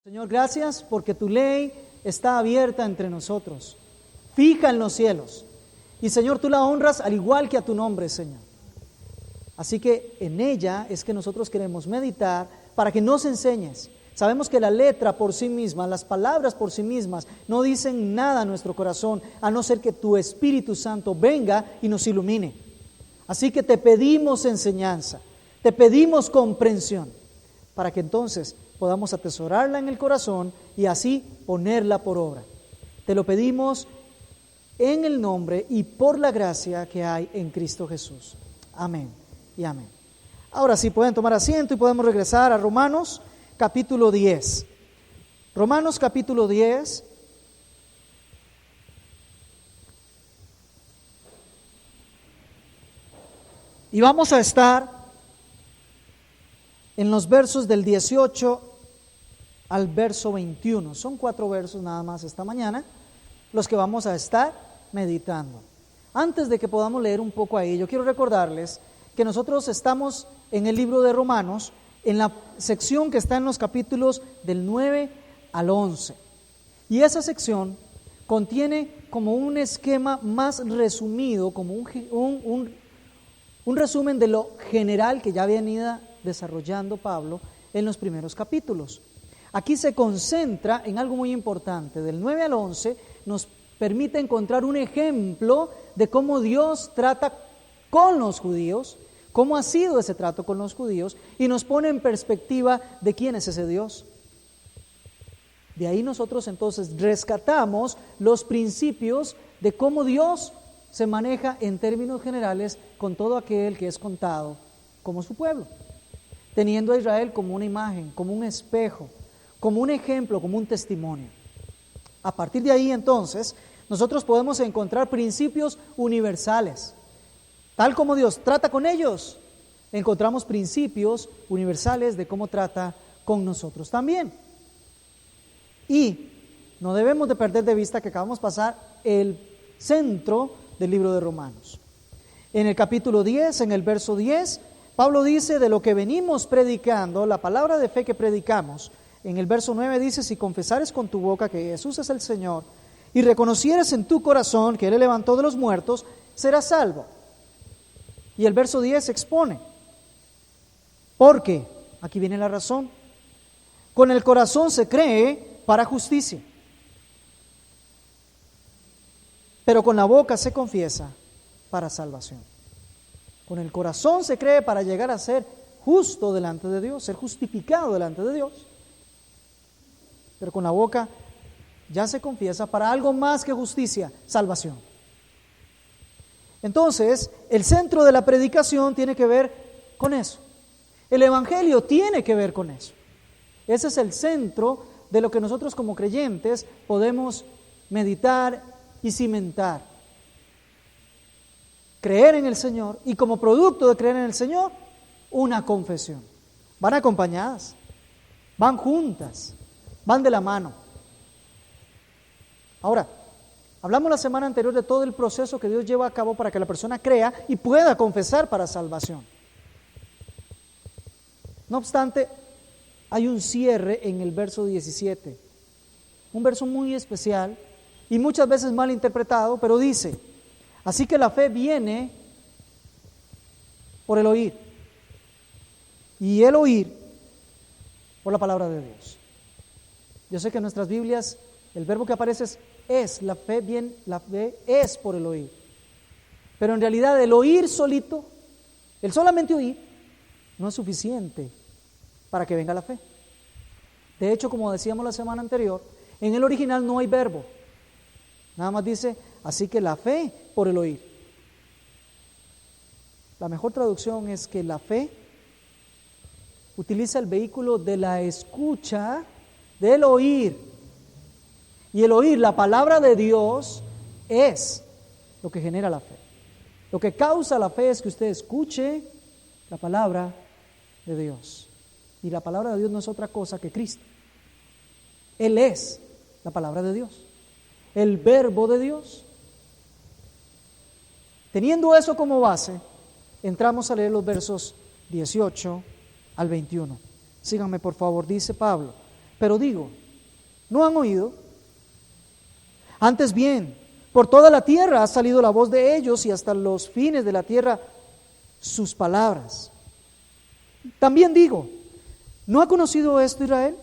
Señor, gracias porque tu ley está abierta entre nosotros, fija en los cielos. Y Señor, tú la honras al igual que a tu nombre, Señor. Así que en ella es que nosotros queremos meditar para que nos enseñes. Sabemos que la letra por sí misma, las palabras por sí mismas, no dicen nada a nuestro corazón, a no ser que tu Espíritu Santo venga y nos ilumine. Así que te pedimos enseñanza, te pedimos comprensión, para que entonces podamos atesorarla en el corazón y así ponerla por obra. Te lo pedimos en el nombre y por la gracia que hay en Cristo Jesús. Amén y amén. Ahora sí, pueden tomar asiento y podemos regresar a Romanos capítulo 10. Romanos capítulo 10. Y vamos a estar en los versos del 18 al verso 21. Son 4 versos nada más esta mañana, los que vamos a estar meditando. Antes de que podamos leer un poco ahí, yo quiero recordarles que nosotros estamos en el libro de Romanos, en la sección que está en los capítulos del 9 al 11. Y esa sección contiene como un esquema más resumido, como un resumen de lo general que ya venía desarrollando Pablo en los primeros capítulos. Aquí se concentra en algo muy importante. Del 9 al 11 nos permite encontrar un ejemplo de cómo Dios trata con los judíos, cómo ha sido ese trato con los judíos, y nos pone en perspectiva de quién es ese Dios. De ahí nosotros entonces rescatamos los principios de cómo Dios se maneja en términos generales con todo aquel que es contado como su pueblo, teniendo a Israel como una imagen, como un espejo, como un ejemplo, como un testimonio. A partir de ahí entonces nosotros podemos encontrar principios universales. Tal como Dios trata con ellos, encontramos principios universales de cómo trata con nosotros también. Y no debemos de perder de vista que acabamos de pasar el centro del libro de Romanos. En el capítulo 10, en el verso 10, Pablo dice de lo que venimos predicando, la palabra de fe que predicamos. En el verso 9 dice, si confesares con tu boca que Jesús es el Señor y reconocieres en tu corazón que Él le levantó de los muertos, serás salvo. Y el verso 10 expone, porque, aquí viene la razón, con el corazón se cree para justicia, pero con la boca se confiesa para salvación. Con el corazón se cree para llegar a ser justo delante de Dios, ser justificado delante de Dios. Pero con la boca ya se confiesa para algo más que justicia, salvación. Entonces, el centro de la predicación tiene que ver con eso. El evangelio tiene que ver con eso. Ese es el centro de lo que nosotros como creyentes podemos meditar y cimentar. Creer en el Señor y como producto de creer en el Señor, una confesión. Van acompañadas, van juntas, van de la mano. Ahora, hablamos la semana anterior de todo el proceso que Dios lleva a cabo para que la persona crea y pueda confesar para salvación. No obstante, hay un cierre en el verso 17, un verso muy especial y muchas veces mal interpretado, pero dice, así que la fe viene por el oír, y el oír por la palabra de Dios. Yo sé que en nuestras Biblias el verbo que aparece es la fe es por el oír. Pero en realidad el oír solito, el solamente oír, no es suficiente para que venga la fe. De hecho, como decíamos la semana anterior, en el original no hay verbo. Nada más dice, así que la fe por el oír. La mejor traducción es que la fe utiliza el vehículo de la escucha, del oír. Y el oír la palabra de Dios es lo que genera la fe. Lo que causa la fe es que usted escuche la palabra de Dios. Y la palabra de Dios no es otra cosa que Cristo. Él es la palabra de Dios, el verbo de Dios. Teniendo eso como base, entramos a leer los versos 18 al 21. Síganme por favor, dice Pablo. Pero digo, ¿no han oído? Antes bien, por toda la tierra ha salido la voz de ellos y hasta los fines de la tierra sus palabras. También digo, ¿no ha conocido esto Israel?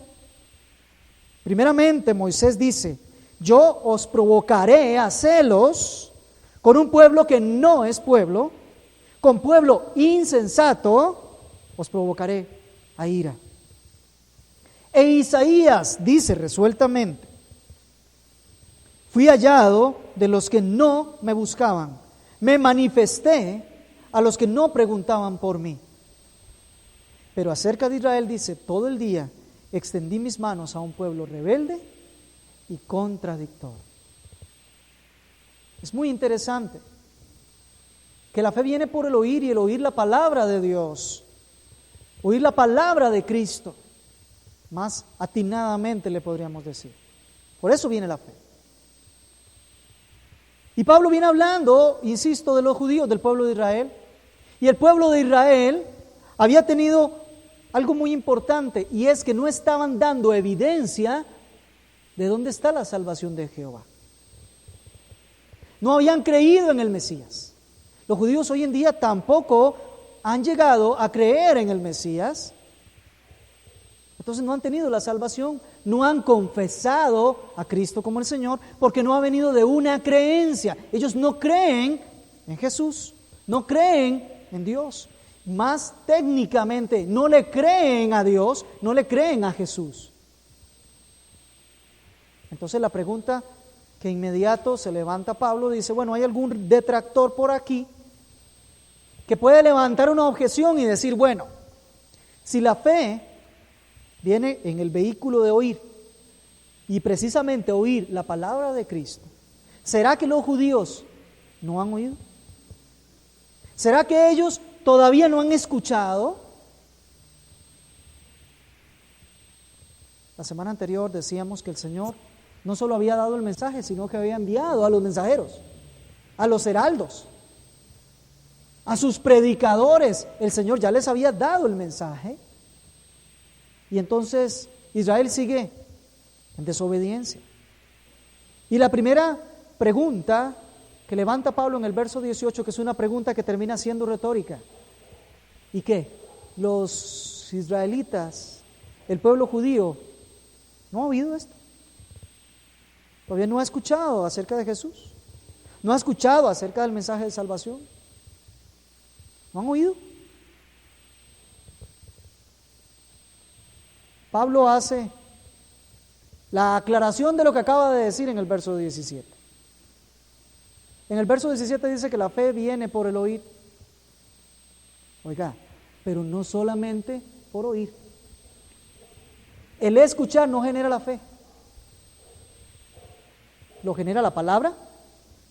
Primeramente Moisés dice, yo os provocaré a celos con un pueblo que no es pueblo, con pueblo insensato os provocaré a ira. E Isaías dice resueltamente, fui hallado de los que no me buscaban, me manifesté a los que no preguntaban por mí. Pero acerca de Israel dice, todo el día extendí mis manos a un pueblo rebelde y contradictor. Es muy interesante que la fe viene por el oír y el oír la palabra de Dios, oír la palabra de Cristo, más atinadamente le podríamos decir. Por eso viene la fe. Y Pablo viene hablando, insisto, de los judíos, del pueblo de Israel. Y el pueblo de Israel había tenido algo muy importante, y es que no estaban dando evidencia de dónde está la salvación de Jehová. No habían creído en el Mesías. Los judíos hoy en día tampoco han llegado a creer en el Mesías. Entonces no han tenido la salvación, no han confesado a Cristo como el Señor, porque no ha venido de una creencia. Ellos no creen en Jesús, no creen en Dios. Más técnicamente, no le creen a Dios, no le creen a Jesús. Entonces la pregunta que inmediato se levanta Pablo, dice, bueno, ¿hay algún detractor por aquí que puede levantar una objeción y decir, bueno, si la fe viene en el vehículo de oír, y precisamente oír la palabra de Cristo, ¿será que los judíos no han oído? ¿Será que ellos todavía no han escuchado? La semana anterior decíamos que el Señor no solo había dado el mensaje, sino que había enviado a los mensajeros, a los heraldos, a sus predicadores. El Señor ya les había dado el mensaje. Y entonces Israel sigue en desobediencia. Y la primera pregunta que levanta Pablo en el verso 18, que es una pregunta que termina siendo retórica. ¿Y qué? Los israelitas, el pueblo judío, ¿no ha oído esto? Todavía no ha escuchado acerca de Jesús. No ha escuchado acerca del mensaje de salvación. ¿No han oído? Pablo hace la aclaración de lo que acaba de decir en el verso 17. En el verso 17 dice que la fe viene por el oír. Oiga, pero no solamente por oír. El escuchar no genera la fe. Lo genera la palabra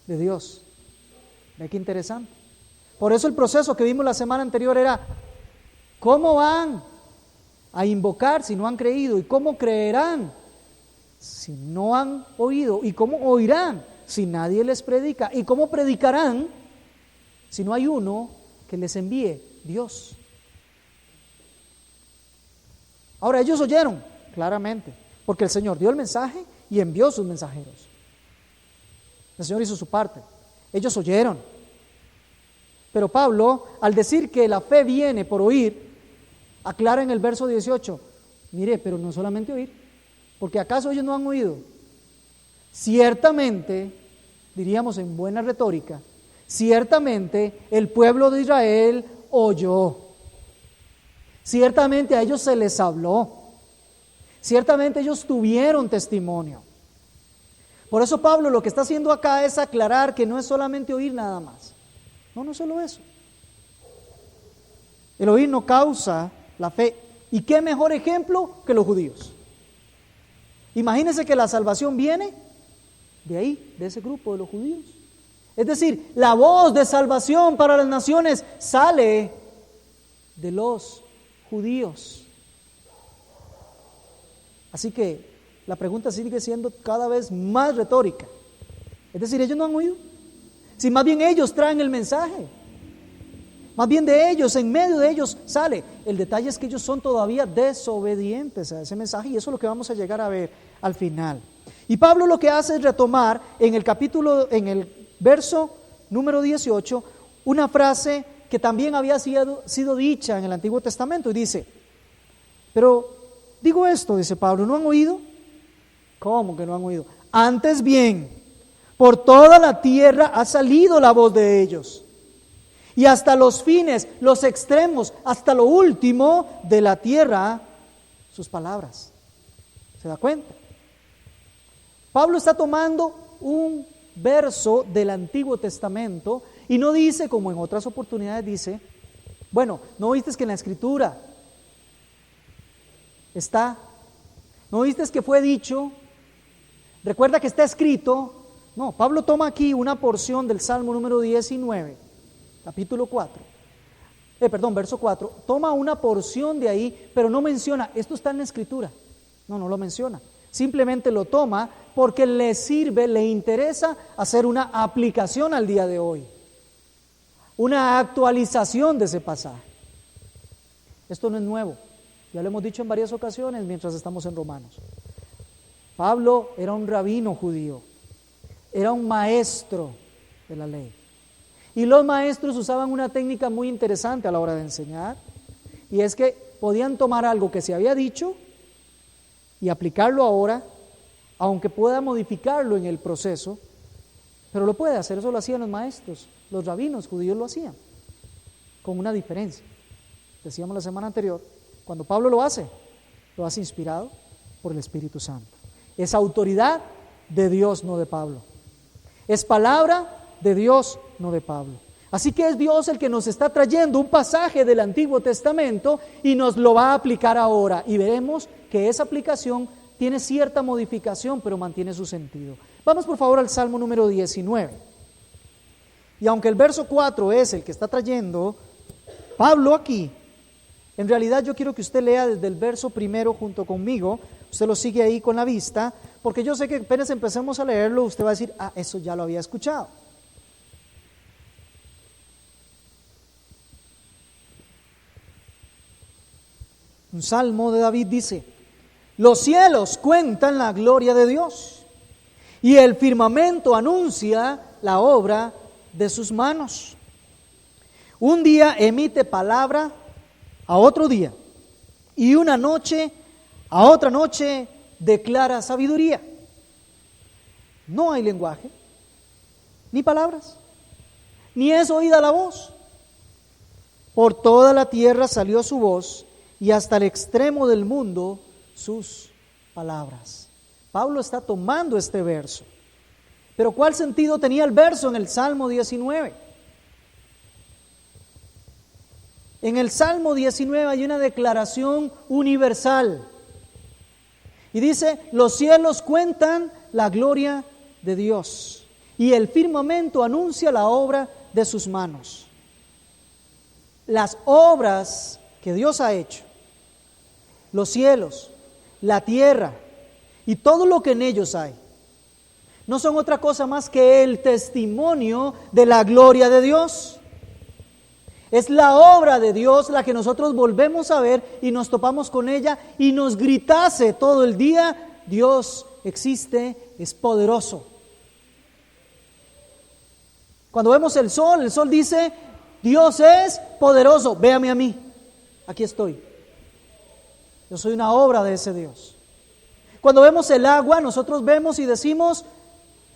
de Dios. Ve qué interesante. Por eso el proceso que vimos la semana anterior era, ¿cómo van a invocar si no han creído? ¿Y cómo creerán si no han oído? ¿Y cómo oirán si nadie les predica? ¿Y cómo predicarán si no hay uno que les envíe? Dios. Ahora ellos oyeron, claramente, porque el Señor dio el mensaje y envió sus mensajeros. El Señor hizo su parte. Ellos oyeron. Pero Pablo, al decir que la fe viene por oír, aclara en el verso 18, mire, pero no solamente oír, porque ¿acaso ellos no han oído? Ciertamente, diríamos en buena retórica, ciertamente el pueblo de Israel oyó. Ciertamente a ellos se les habló. Ciertamente ellos tuvieron testimonio. Por eso Pablo lo que está haciendo acá es aclarar que no es solamente oír nada más. No, no es solo eso. El oír no causa la fe. ¿Y qué mejor ejemplo que los judíos? Imagínense que la salvación viene de ahí, de ese grupo de los judíos. Es decir, la voz de salvación para las naciones sale de los judíos. Así que la pregunta sigue siendo cada vez más retórica. Es decir, ellos no han oído. Si más bien ellos traen el mensaje. Más bien de ellos, en medio de ellos sale. El detalle es que ellos son todavía desobedientes a ese mensaje y eso es lo que vamos a llegar a ver al final. Y Pablo lo que hace es retomar en el verso número 18, una frase que también había sido dicha en el Antiguo Testamento y dice, pero digo esto, dice Pablo, ¿no han oído? ¿Cómo que no han oído? Antes bien, por toda la tierra ha salido la voz de ellos. Y hasta los fines, los extremos, hasta lo último de la tierra, sus palabras. ¿Se da cuenta? Pablo está tomando un verso del Antiguo Testamento y no dice, como en otras oportunidades dice, bueno, ¿no viste que en la Escritura está? ¿No viste que fue dicho? Recuerda que está escrito. No, Pablo toma aquí una porción del Salmo número 19, capítulo 4, verso 4, toma una porción de ahí, pero no menciona, esto está en la Escritura. No lo menciona. Simplemente lo toma porque le sirve, le interesa hacer una aplicación al día de hoy, una actualización de ese pasaje. Esto no es nuevo, ya lo hemos dicho en varias ocasiones mientras estamos en Romanos. Pablo era un rabino judío, era un maestro de la ley. Y los maestros usaban una técnica muy interesante a la hora de enseñar, y es que podían tomar algo que se había dicho y aplicarlo ahora, aunque pueda modificarlo en el proceso, pero lo puede hacer. Eso lo hacían los maestros, los rabinos judíos lo hacían, con una diferencia. Decíamos la semana anterior, cuando Pablo lo hace inspirado por el Espíritu Santo. Es autoridad de Dios, no de Pablo. Es palabra de Dios, no de Pablo. Así que es Dios el que nos está trayendo un pasaje del Antiguo Testamento y nos lo va a aplicar ahora. Y veremos que esa aplicación tiene cierta modificación, pero mantiene su sentido. Vamos por favor al Salmo número 19. Y aunque el verso 4 es el que está trayendo Pablo aquí, en realidad yo quiero que usted lea desde el verso primero junto conmigo. Usted lo sigue ahí con la vista, porque yo sé que apenas empecemos a leerlo, usted va a decir, eso ya lo había escuchado. Un salmo de David dice, los cielos cuentan la gloria de Dios y el firmamento anuncia la obra de sus manos. Un día emite palabra a otro día y una noche a otra noche declara sabiduría. No hay lenguaje, ni palabras, ni es oída la voz. Por toda la tierra salió su voz y hasta el extremo del mundo sus palabras. Pablo está tomando este verso. Pero ¿cuál sentido tenía el verso en el Salmo 19? En el Salmo 19 hay una declaración universal. Y dice, los cielos cuentan la gloria de Dios y el firmamento anuncia la obra de sus manos. Las obras que Dios ha hecho, los cielos, la tierra y todo lo que en ellos hay, no son otra cosa más que el testimonio de la gloria de Dios. Es la obra de Dios la que nosotros volvemos a ver y nos topamos con ella y nos gritase todo el día, Dios existe, es poderoso. Cuando vemos el sol dice, Dios es poderoso, véame a mí, aquí estoy. Yo soy una obra de ese Dios. Cuando vemos el agua, nosotros vemos y decimos,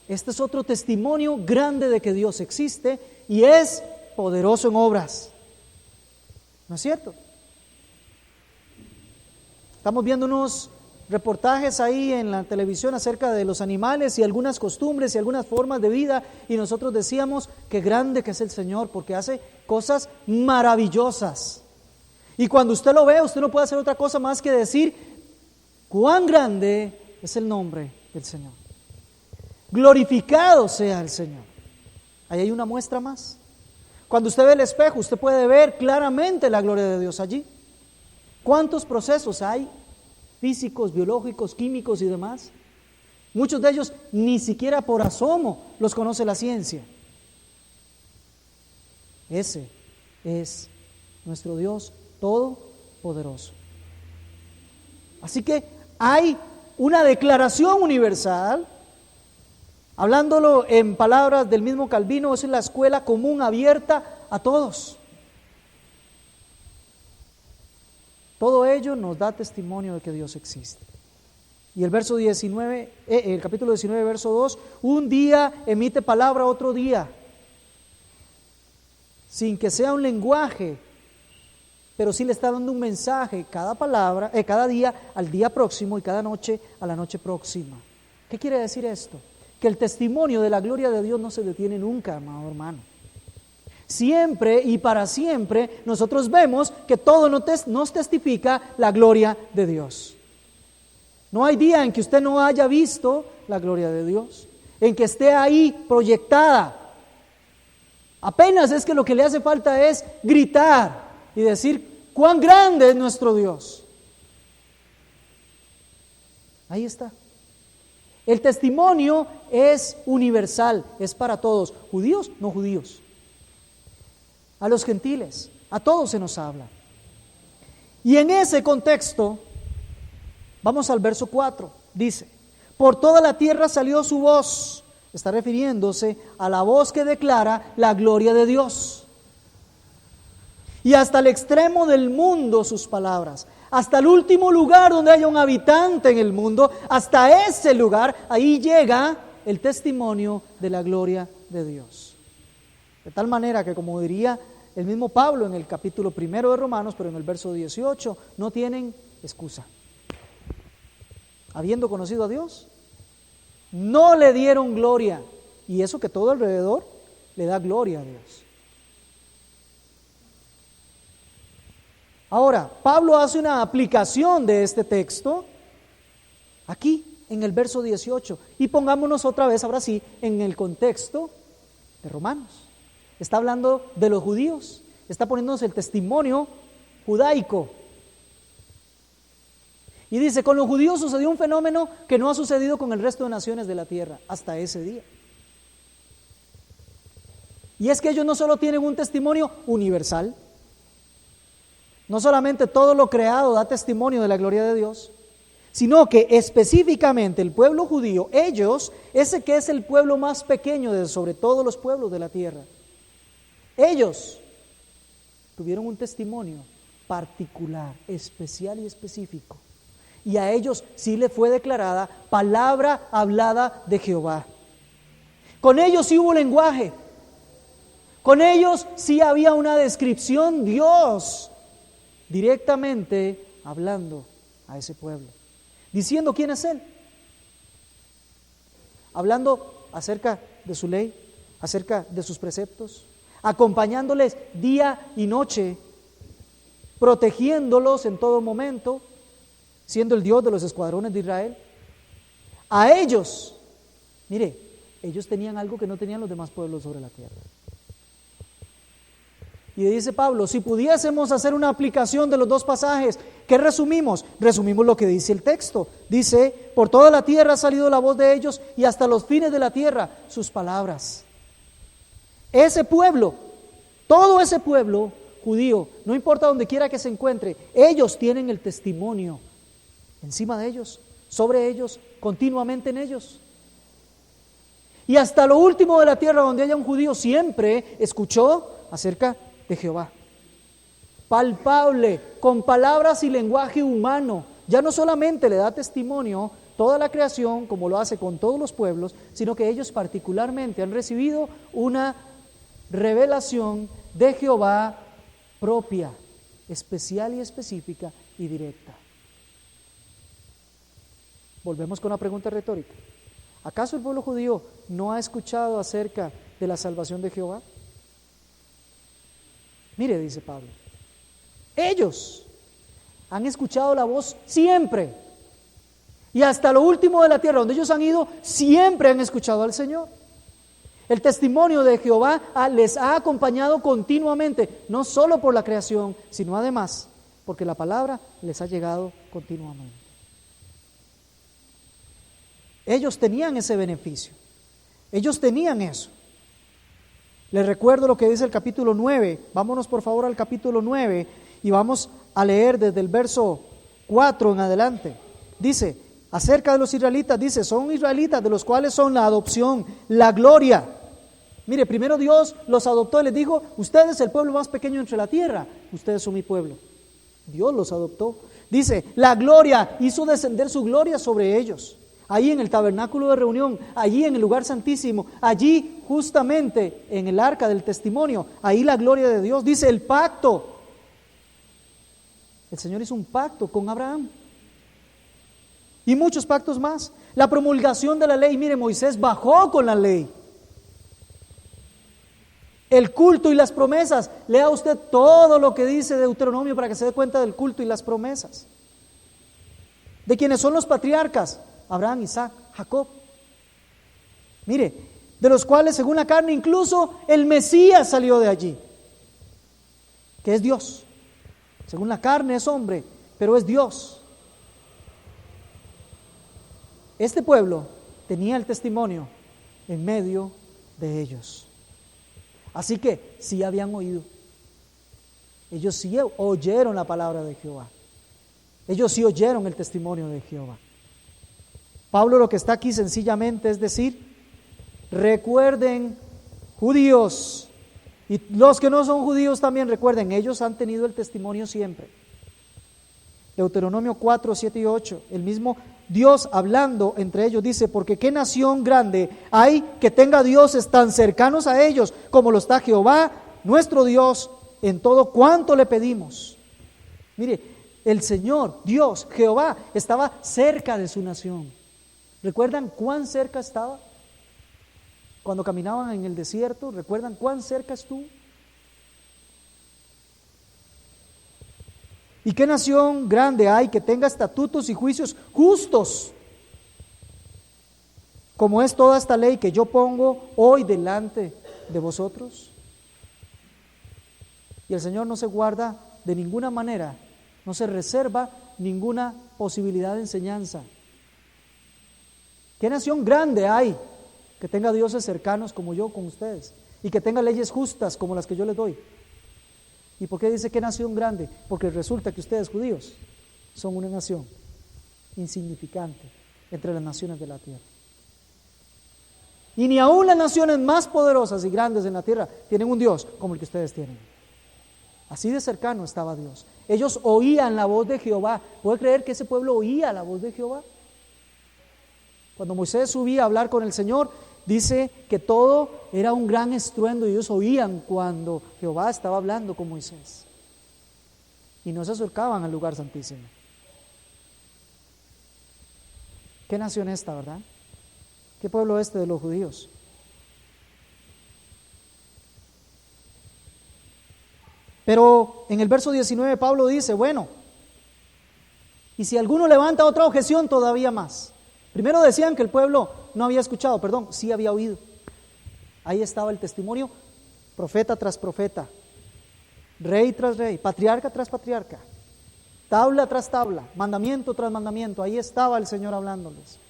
este es otro testimonio grande de que Dios existe y es poderoso en obras. ¿No es cierto? Estamos viendo unos reportajes ahí en la televisión acerca de los animales y algunas costumbres y algunas formas de vida, y nosotros decíamos qué grande que es el Señor porque hace cosas maravillosas. Y cuando usted lo ve, usted no puede hacer otra cosa más que decir cuán grande es el nombre del Señor. Glorificado sea el Señor. Ahí hay una muestra más. Cuando usted ve el espejo, usted puede ver claramente la gloria de Dios allí. ¿Cuántos procesos hay? Físicos, biológicos, químicos y demás. Muchos de ellos ni siquiera por asomo los conoce la ciencia. Ese es nuestro Dios todopoderoso. Así que hay una declaración universal, hablándolo en palabras del mismo Calvino, es la escuela común abierta a todos. Todo ello nos da testimonio de que Dios existe. Y el verso 19, el capítulo 19, verso 2, un día emite palabra otro día, sin que sea un lenguaje, pero sí le está dando un mensaje cada palabra, cada día al día próximo y cada noche a la noche próxima. ¿Qué quiere decir esto? Que el testimonio de la gloria de Dios no se detiene nunca, amado hermano. Siempre y para siempre nosotros vemos que todo nos testifica la gloria de Dios. No hay día en que usted no haya visto la gloria de Dios, en que esté ahí proyectada. Apenas es que lo que le hace falta es gritar y decir cuán grande es nuestro Dios. Ahí está. El testimonio es universal, es para todos, judíos, no judíos. A los gentiles, a todos se nos habla. Y en ese contexto, vamos al verso 4, dice, por toda la tierra salió su voz, está refiriéndose a la voz que declara la gloria de Dios. Y hasta el extremo del mundo sus palabras, hasta el último lugar donde haya un habitante en el mundo, hasta ese lugar, ahí llega el testimonio de la gloria de Dios. De tal manera que, como diría el mismo Pablo en el capítulo 1 de Romanos, pero en el verso 18, no tienen excusa. Habiendo conocido a Dios, no le dieron gloria, y eso que todo alrededor le da gloria a Dios. Ahora, Pablo hace una aplicación de este texto aquí en el verso 18, y pongámonos otra vez, ahora sí, en el contexto de Romanos. Está hablando de los judíos, está poniéndonos el testimonio judaico. Y dice, con los judíos sucedió un fenómeno que no ha sucedido con el resto de naciones de la tierra hasta ese día. Y es que ellos no solo tienen un testimonio universal, no solamente todo lo creado da testimonio de la gloria de Dios, sino que específicamente el pueblo judío, ellos, ese que es el pueblo más pequeño de sobre todos los pueblos de la tierra, ellos tuvieron un testimonio particular, especial y específico. Y a ellos sí le fue declarada palabra hablada de Jehová. Con ellos sí hubo lenguaje. Con ellos sí había una descripción, Dios directamente hablando a ese pueblo, diciendo quién es Él, hablando acerca de su ley, acerca de sus preceptos, acompañándoles día y noche, protegiéndolos en todo momento, siendo el Dios de los escuadrones de Israel. A ellos, mire, ellos tenían algo que no tenían los demás pueblos sobre la tierra. Y dice Pablo, si pudiésemos hacer una aplicación de los dos pasajes, ¿qué resumimos? Resumimos lo que dice el texto. Dice, por toda la tierra ha salido la voz de ellos y hasta los fines de la tierra sus palabras. Ese pueblo, todo ese pueblo judío, no importa donde quiera que se encuentre, ellos tienen el testimonio encima de ellos, sobre ellos, continuamente en ellos. Y hasta lo último de la tierra donde haya un judío siempre escuchó acerca de Jehová. Palpable, con palabras y lenguaje humano. Ya no solamente le da testimonio toda la creación, como lo hace con todos los pueblos, sino que ellos particularmente han recibido una revelación de Jehová propia, especial y específica y directa. Volvemos con la pregunta retórica. ¿Acaso el pueblo judío no ha escuchado acerca de la salvación de Jehová? Mire, dice Pablo, ellos han escuchado la voz siempre, y hasta lo último de la tierra donde ellos han ido, siempre han escuchado al Señor. El testimonio de Jehová les ha acompañado continuamente, no solo por la creación, sino además porque la palabra les ha llegado continuamente. Ellos tenían ese beneficio, ellos tenían eso. Les recuerdo lo que dice el capítulo 9. Vámonos por favor al capítulo 9 y vamos a leer desde el verso 4 en adelante. Dice, acerca de los israelitas, dice, son israelitas de los cuales son la adopción, la gloria. Mire, primero Dios los adoptó y les dijo, ustedes el pueblo más pequeño entre la tierra, ustedes son mi pueblo. Dios los adoptó. Dice, la gloria, hizo descender su gloria sobre ellos. Ahí en el tabernáculo de reunión, allí en el lugar santísimo, allí justamente en el arca del testimonio, ahí la gloria de Dios. Dice el pacto. El Señor hizo un pacto con Abraham. Y muchos pactos más. La promulgación de la ley, mire, Moisés bajó con la ley. El culto y las promesas, lea usted todo lo que dice Deuteronomio para que se dé cuenta del culto y las promesas. De quienes son los patriarcas, Abraham, Isaac, Jacob. Mire, de los cuales según la carne incluso el Mesías salió de allí, que es Dios. Según la carne es hombre, pero es Dios. Este pueblo tenía el testimonio en medio de ellos. Así que sí habían oído. Ellos sí oyeron la palabra de Jehová. Ellos sí oyeron el testimonio de Jehová. Pablo lo que está aquí sencillamente es decir, recuerden, judíos, y los que no son judíos también recuerden, ellos han tenido el testimonio siempre. Deuteronomio 4, 7 y 8, el mismo Dios hablando entre ellos dice, porque qué nación grande hay que tenga dioses tan cercanos a ellos como lo está Jehová, nuestro Dios, en todo cuanto le pedimos. Mire, el Señor, Dios, Jehová, estaba cerca de su nación. ¿Recuerdan cuán cerca estaba? Cuando caminaban en el desierto, ¿recuerdan cuán cerca estuvo? ¿Y qué nación grande hay que tenga estatutos y juicios justos, como es toda esta ley que yo pongo hoy delante de vosotros? Y el Señor no se guarda de ninguna manera, no se reserva ninguna posibilidad de enseñanza. ¿Qué nación grande hay que tenga dioses cercanos como yo con ustedes y que tenga leyes justas como las que yo les doy? ¿Y por qué dice qué nación grande? Porque resulta que ustedes judíos son una nación insignificante entre las naciones de la tierra. Y ni aún las naciones más poderosas y grandes en la tierra tienen un Dios como el que ustedes tienen. Así de cercano estaba Dios. Ellos oían la voz de Jehová. ¿Puede creer que ese pueblo oía la voz de Jehová? Cuando Moisés subía a hablar con el Señor, dice que todo era un gran estruendo y ellos oían cuando Jehová estaba hablando con Moisés. Y no se acercaban al lugar santísimo. ¿Qué nación esta, verdad? ¿Qué pueblo este de los judíos? Pero en el verso 19 Pablo dice, bueno, y si alguno levanta otra objeción, todavía más. Primero decían que el pueblo no había escuchado, sí había oído. Ahí estaba el testimonio, profeta tras profeta, rey tras rey, patriarca tras patriarca, tabla tras tabla, mandamiento tras mandamiento. Ahí estaba el Señor hablándoles.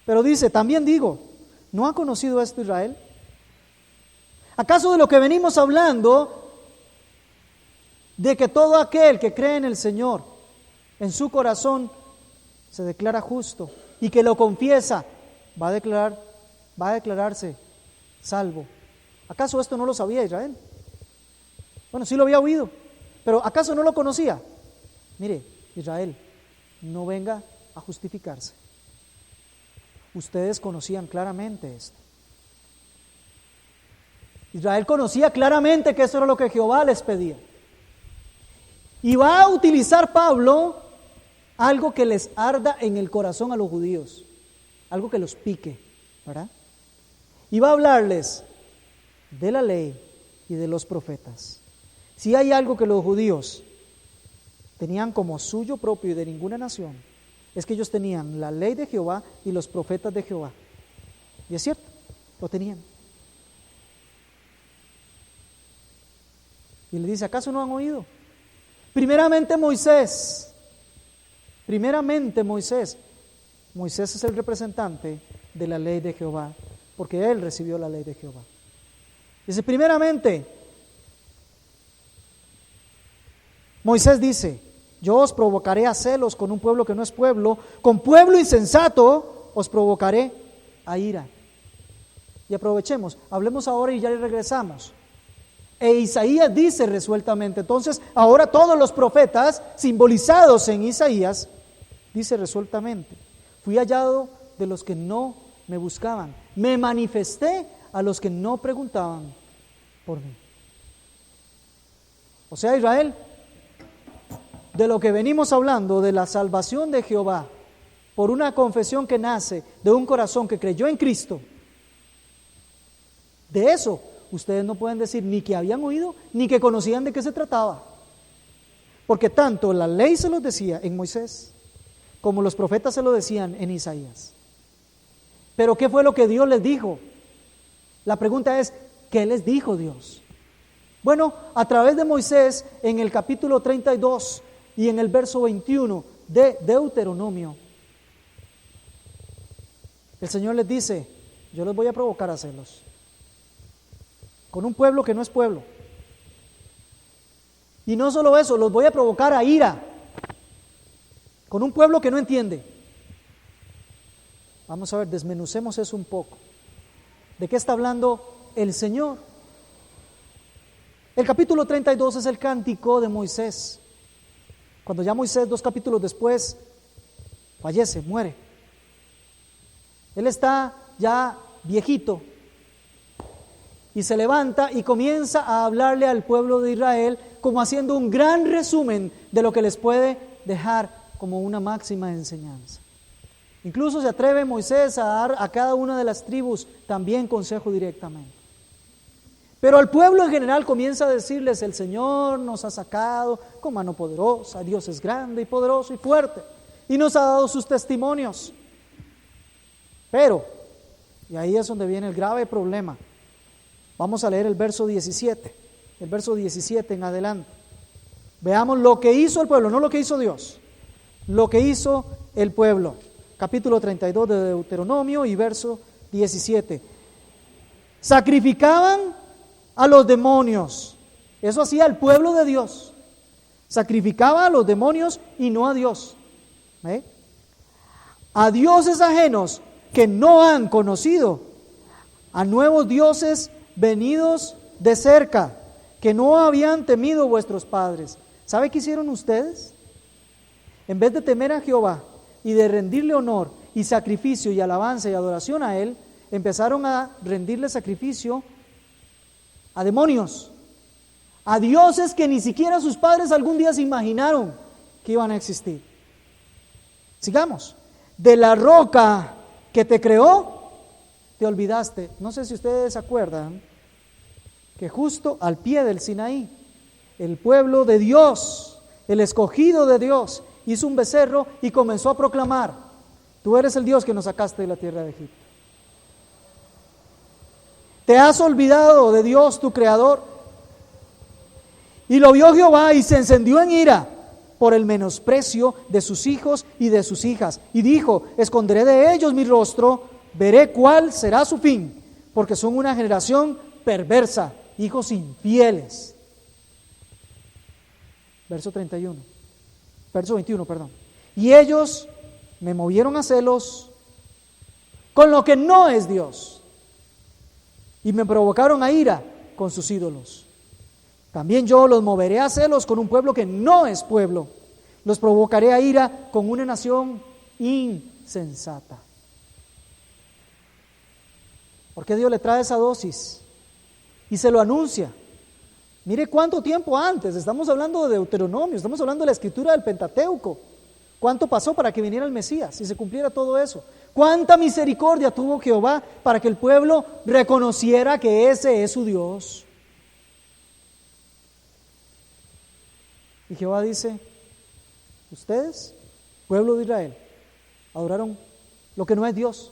Pero dice, también digo, ¿no ha conocido esto Israel? ¿Acaso de lo que venimos hablando, de que todo aquel que cree en el Señor, en su corazón, se declara justo y que lo confiesa, va a declararse salvo? ¿Acaso esto no lo sabía Israel? Bueno, sí lo había oído, pero ¿acaso no lo conocía? Mire, Israel, no venga a justificarse. Ustedes conocían claramente esto. Israel conocía claramente que eso era lo que Jehová les pedía. Y va a utilizar Pablo algo que les arda en el corazón a los judíos, algo que los pique, ¿verdad? Y va a hablarles de la ley y de los profetas. Si hay algo que los judíos tenían como suyo propio y de ninguna nación, es que ellos tenían la ley de Jehová y los profetas de Jehová. Y es cierto, lo tenían. Y le dice, ¿acaso no han oído? Primeramente Moisés es el representante de la ley de Jehová, porque él recibió la ley de Jehová. Dice, primeramente, Moisés dice, yo os provocaré a celos con un pueblo que no es pueblo, con pueblo insensato os provocaré a ira. Y aprovechemos, hablemos ahora y ya regresamos. E Isaías dice resueltamente, entonces ahora todos los profetas simbolizados en Isaías, dice resueltamente, fui hallado de los que no me buscaban, me manifesté a los que no preguntaban por mí. O sea, Israel, de lo que venimos hablando, de la salvación de Jehová, por una confesión que nace de un corazón que creyó en Cristo, de eso ustedes no pueden decir ni que habían oído, ni que conocían de qué se trataba. Porque tanto la ley se los decía en Moisés, como los profetas se lo decían en Isaías. Pero ¿qué fue lo que Dios les dijo? La pregunta es, ¿qué les dijo Dios? Bueno, a través de Moisés, en el capítulo 32 y en el verso 21 de Deuteronomio, el Señor les dice, yo les voy a provocar a celos con un pueblo que no es pueblo. Y no solo eso, los voy a provocar a ira con un pueblo que no entiende. Vamos a ver, desmenucemos eso un poco. ¿De qué está hablando el Señor? El capítulo 32 es el cántico de Moisés. Cuando ya Moisés, 2 capítulos después, fallece, muere. Él está ya viejito y se levanta y comienza a hablarle al pueblo de Israel como haciendo un gran resumen de lo que les puede dejar como una máxima enseñanza. Incluso se atreve Moisés a dar a cada una de las tribus también consejo directamente. Pero al pueblo en general comienza a decirles, el Señor nos ha sacado con mano poderosa, Dios es grande y poderoso y fuerte, y nos ha dado sus testimonios. Pero, y ahí es donde viene el grave problema, vamos a leer el verso 17 en adelante. Veamos lo que hizo el pueblo, no lo que hizo Dios, lo que hizo el pueblo. Capítulo 32 de Deuteronomio y verso 17. Sacrificaban a los demonios. Eso hacía el pueblo de Dios. Sacrificaba a los demonios y no a Dios. A dioses ajenos que no han conocido, a nuevos dioses venidos de cerca, que no habían temido vuestros padres. ¿Sabe qué hicieron ustedes? En vez de temer a Jehová y de rendirle honor y sacrificio y alabanza y adoración a Él, empezaron a rendirle sacrificio a demonios, a dioses que ni siquiera sus padres algún día se imaginaron que iban a existir. Sigamos. De la roca que te creó, te olvidaste. No sé si ustedes se acuerdan que justo al pie del Sinaí, el pueblo de Dios, el escogido de Dios, hizo un becerro y comenzó a proclamar, tú eres el Dios que nos sacaste de la tierra de Egipto. Te has olvidado de Dios, tu Creador. Y lo vio Jehová y se encendió en ira por el menosprecio de sus hijos y de sus hijas. Y dijo, esconderé de ellos mi rostro, veré cuál será su fin, porque son una generación perversa, hijos infieles. Verso 21, perdón. Y ellos me movieron a celos con lo que no es Dios, y me provocaron a ira con sus ídolos. También yo los moveré a celos con un pueblo que no es pueblo. Los provocaré a ira con una nación insensata. ¿Por qué Dios le trae esa dosis? Y se lo anuncia. Mire cuánto tiempo antes, estamos hablando de Deuteronomio, estamos hablando de la escritura del Pentateuco. ¿Cuánto pasó para que viniera el Mesías y se cumpliera todo eso? ¿Cuánta misericordia tuvo Jehová para que el pueblo reconociera que ese es su Dios? Y Jehová dice, ustedes, pueblo de Israel, adoraron lo que no es Dios.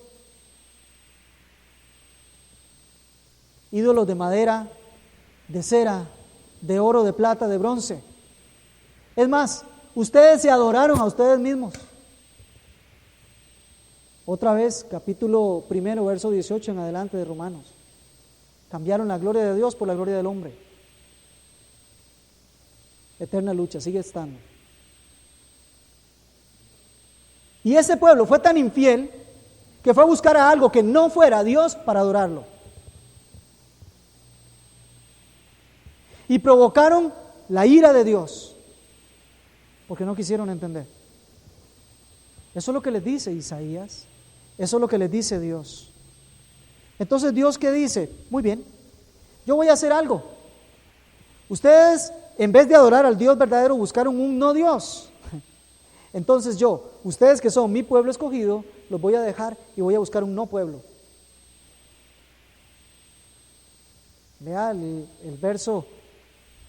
Ídolos de madera, de cera, de oro, de plata, de bronce. Es más, ustedes se adoraron a ustedes mismos. Otra vez, capítulo 1, verso 18 en adelante de Romanos. Cambiaron la gloria de Dios por la gloria del hombre. Eterna lucha, sigue estando. Y ese pueblo fue tan infiel que fue a buscar a algo que no fuera Dios para adorarlo. Y provocaron la ira de Dios porque no quisieron entender. Eso es lo que les dice Isaías. Eso es lo que les dice Dios. Entonces Dios, ¿qué dice? Muy bien, yo voy a hacer algo. Ustedes, en vez de adorar al Dios verdadero, buscaron un no Dios. Entonces ustedes que son mi pueblo escogido, los voy a dejar y voy a buscar un no pueblo. Vea el verso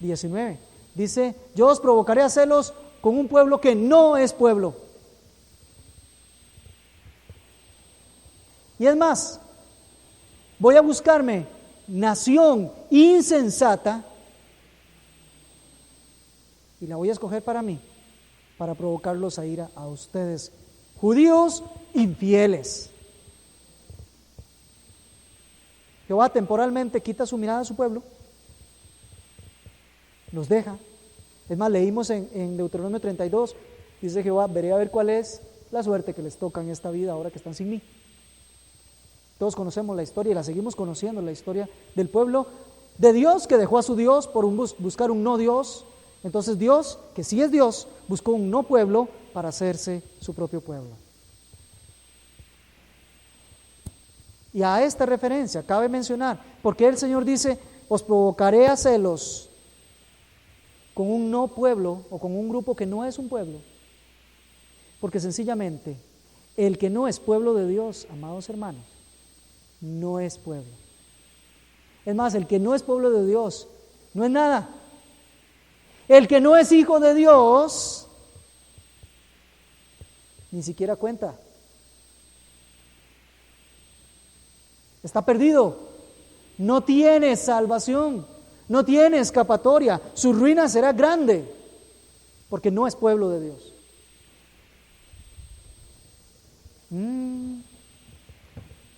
19. Dice, yo os provocaré a celos con un pueblo que no es pueblo. Y es más, voy a buscarme nación insensata y la voy a escoger para mí, para provocarlos a ira a ustedes, judíos infieles. Jehová temporalmente quita su mirada a su pueblo, los deja. Es más, leímos en Deuteronomio 32, dice Jehová, veré a ver cuál es la suerte que les toca en esta vida ahora que están sin mí. Todos conocemos la historia y la seguimos conociendo, la historia del pueblo de Dios que dejó a su Dios por buscar un no Dios. Entonces Dios, que sí es Dios, buscó un no pueblo para hacerse su propio pueblo. Y a esta referencia cabe mencionar, porque el Señor dice, os provocaré a celos con un no pueblo o con un grupo que no es un pueblo. Porque sencillamente, el que no es pueblo de Dios, amados hermanos, no es pueblo. Es más, el que no es pueblo de Dios no es nada. El que no es hijo de Dios ni siquiera cuenta. Está perdido. No tiene salvación. No tiene escapatoria. Su ruina será grande porque no es pueblo de Dios.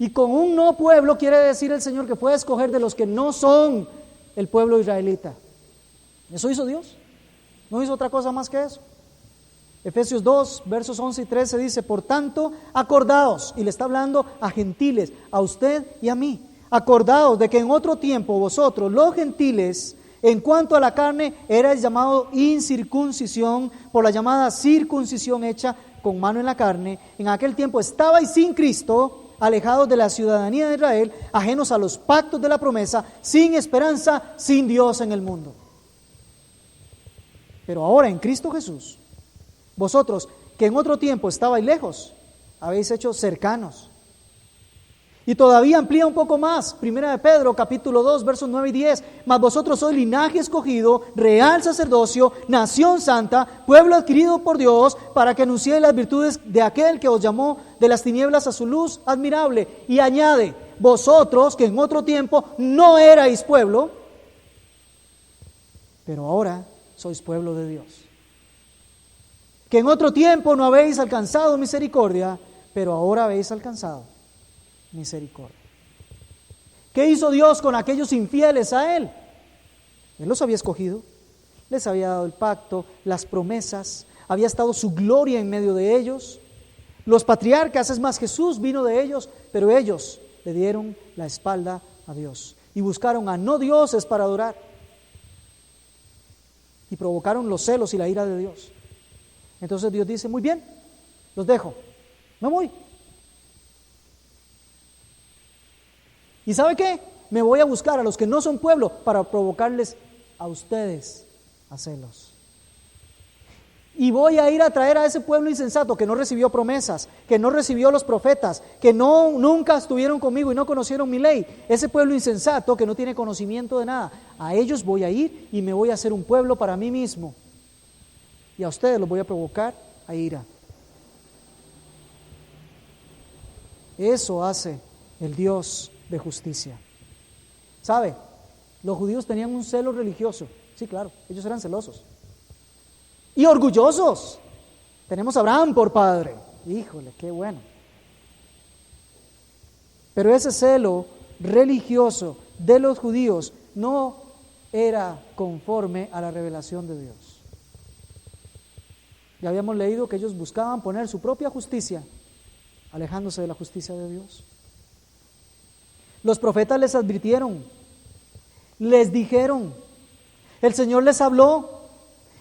Y con un no pueblo quiere decir el Señor que puede escoger de los que no son el pueblo israelita. Eso hizo Dios. No hizo otra cosa más que eso. Efesios 2, versos 11 y 13 dice, por tanto, acordaos, y le está hablando a gentiles, a usted y a mí, acordaos de que en otro tiempo vosotros, los gentiles, en cuanto a la carne, erais llamado incircuncisión por la llamada circuncisión hecha con mano en la carne. En aquel tiempo estabais sin Cristo, alejados de la ciudadanía de Israel, ajenos a los pactos de la promesa, sin esperanza, sin Dios en el mundo. Pero ahora en Cristo Jesús, vosotros que en otro tiempo estabais lejos, habéis hecho cercanos. Y todavía amplía un poco más, 1 Pedro capítulo 2, versos 9 y 10, mas vosotros sois linaje escogido, real sacerdocio, nación santa, pueblo adquirido por Dios, para que anunciéis las virtudes de aquel que os llamó de las tinieblas a su luz admirable. Y añade, vosotros que en otro tiempo no erais pueblo, pero ahora sois pueblo de Dios. Que en otro tiempo no habéis alcanzado misericordia, pero ahora habéis alcanzado misericordia. ¿Qué hizo Dios con aquellos infieles a Él? Él los había escogido, les había dado el pacto, las promesas, había estado su gloria en medio de ellos. Los patriarcas, es más, Jesús vino de ellos, pero ellos le dieron la espalda a Dios y buscaron a no dioses para adorar y provocaron los celos y la ira de Dios. Entonces Dios dice, muy bien, los dejo, me voy. ¿Y sabe qué? Me voy a buscar a los que no son pueblo para provocarles a ustedes a celos. Y voy a ir a traer a ese pueblo insensato que no recibió promesas, que no recibió los profetas, que nunca estuvieron conmigo y no conocieron mi ley. Ese pueblo insensato que no tiene conocimiento de nada. A ellos voy a ir y me voy a hacer un pueblo para mí mismo. Y a ustedes los voy a provocar a ira. Eso hace el Dios de justicia. ¿Sabe? Los judíos tenían un celo religioso. Sí, claro, ellos eran celosos. Y orgullosos. Tenemos a Abraham por padre. Híjole, qué bueno. Pero ese celo religioso de los judíos no era conforme a la revelación de Dios. Ya habíamos leído que ellos buscaban poner su propia justicia, alejándose de la justicia de Dios. Los profetas les advirtieron, les dijeron, el Señor les habló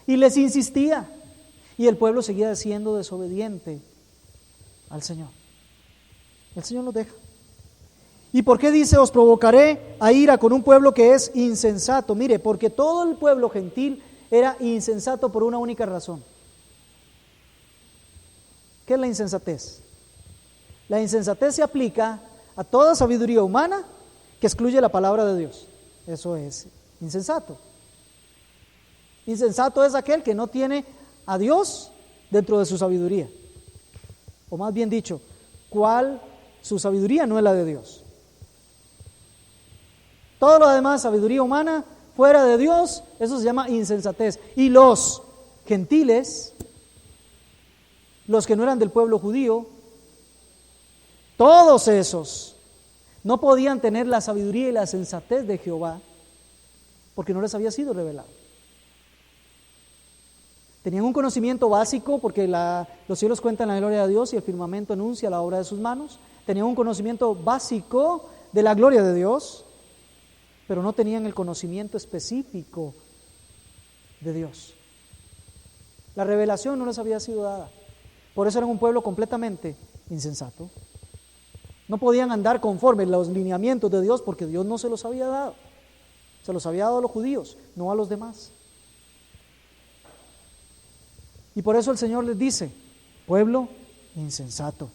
y les insistía, y el pueblo seguía siendo desobediente al Señor. El Señor los deja. ¿Y por qué dice, os provocaré a ira con un pueblo que es insensato? Mire, porque todo el pueblo gentil era insensato por una única razón. ¿Qué es la insensatez? La insensatez se aplica a toda sabiduría humana que excluye la palabra de Dios. Eso es insensato. Insensato es aquel que no tiene a Dios dentro de su sabiduría. O más bien dicho, su sabiduría no es la de Dios. Todo lo demás, sabiduría humana, fuera de Dios, eso se llama insensatez. Y los gentiles, los que no eran del pueblo judío, todos esos no podían tener la sabiduría y la sensatez de Jehová porque no les había sido revelado. Tenían un conocimiento básico porque los cielos cuentan la gloria de Dios y el firmamento anuncia la obra de sus manos. Tenían un conocimiento básico de la gloria de Dios, pero no tenían el conocimiento específico de Dios. La revelación no les había sido dada. Por eso eran un pueblo completamente insensato. No podían andar conforme a los lineamientos de Dios porque Dios no se los había dado. Se los había dado a los judíos, no a los demás. Y por eso el Señor les dice, pueblo insensato.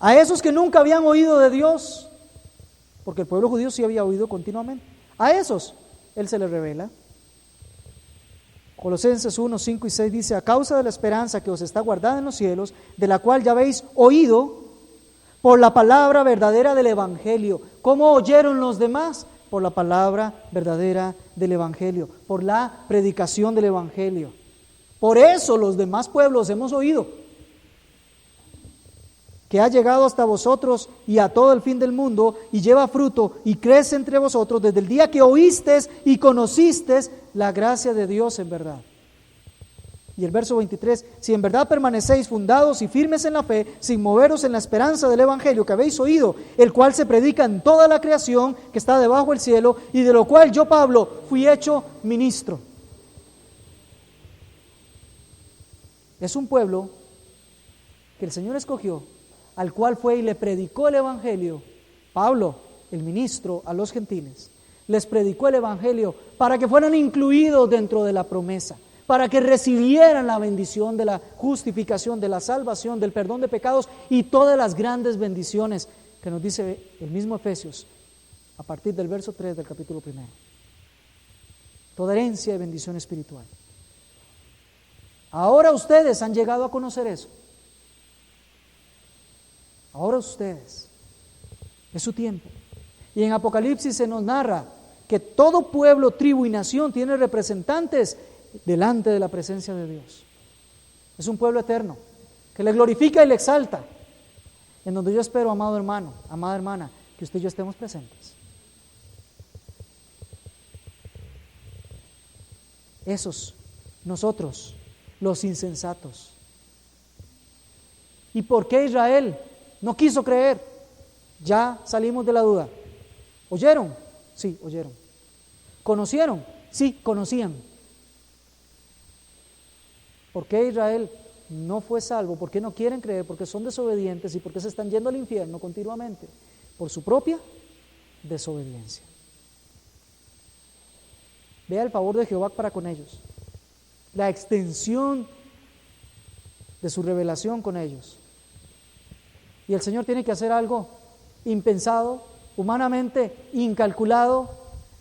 A esos que nunca habían oído de Dios, porque el pueblo judío sí había oído continuamente, a esos Él se les revela. Colosenses 1, 5 y 6 dice, a causa de la esperanza que os está guardada en los cielos, de la cual ya habéis oído por la palabra verdadera del Evangelio. ¿Cómo oyeron los demás? Por la palabra verdadera del Evangelio, por la predicación del Evangelio. Por eso los demás pueblos hemos oído que ha llegado hasta vosotros y a todo el fin del mundo, y lleva fruto y crece entre vosotros desde el día que oísteis y conocisteis la gracia de Dios en verdad. Y el verso 23, si en verdad permanecéis fundados y firmes en la fe, sin moveros en la esperanza del Evangelio que habéis oído, el cual se predica en toda la creación que está debajo del cielo, y de lo cual yo, Pablo, fui hecho ministro. Es un pueblo que el Señor escogió, al cual fue y le predicó el Evangelio. Pablo, el ministro, a los gentiles, les predicó el Evangelio para que fueran incluidos dentro de la promesa, para que recibieran la bendición de la justificación, de la salvación, del perdón de pecados y todas las grandes bendiciones que nos dice el mismo Efesios a partir del verso 3 del capítulo 1. Toda herencia de bendición espiritual. Ahora ustedes han llegado a conocer eso. Ahora ustedes, es su tiempo. Y en Apocalipsis se nos narra que todo pueblo, tribu y nación tiene representantes delante de la presencia de Dios. Es un pueblo eterno que le glorifica y le exalta, en donde yo espero, amado hermano, amada hermana, que usted y yo estemos presentes. Esos, nosotros, los insensatos. ¿Y por qué Israel no quiso creer? Ya salimos de la duda. ¿Oyeron? Sí, oyeron. ¿Conocieron? Sí, conocían. ¿Por qué Israel no fue salvo? ¿Por qué no quieren creer? Porque son desobedientes y porque se están yendo al infierno continuamente por su propia desobediencia. Vea el favor de Jehová para con ellos, la extensión de su revelación con ellos. Y el Señor tiene que hacer algo impensado, humanamente incalculado.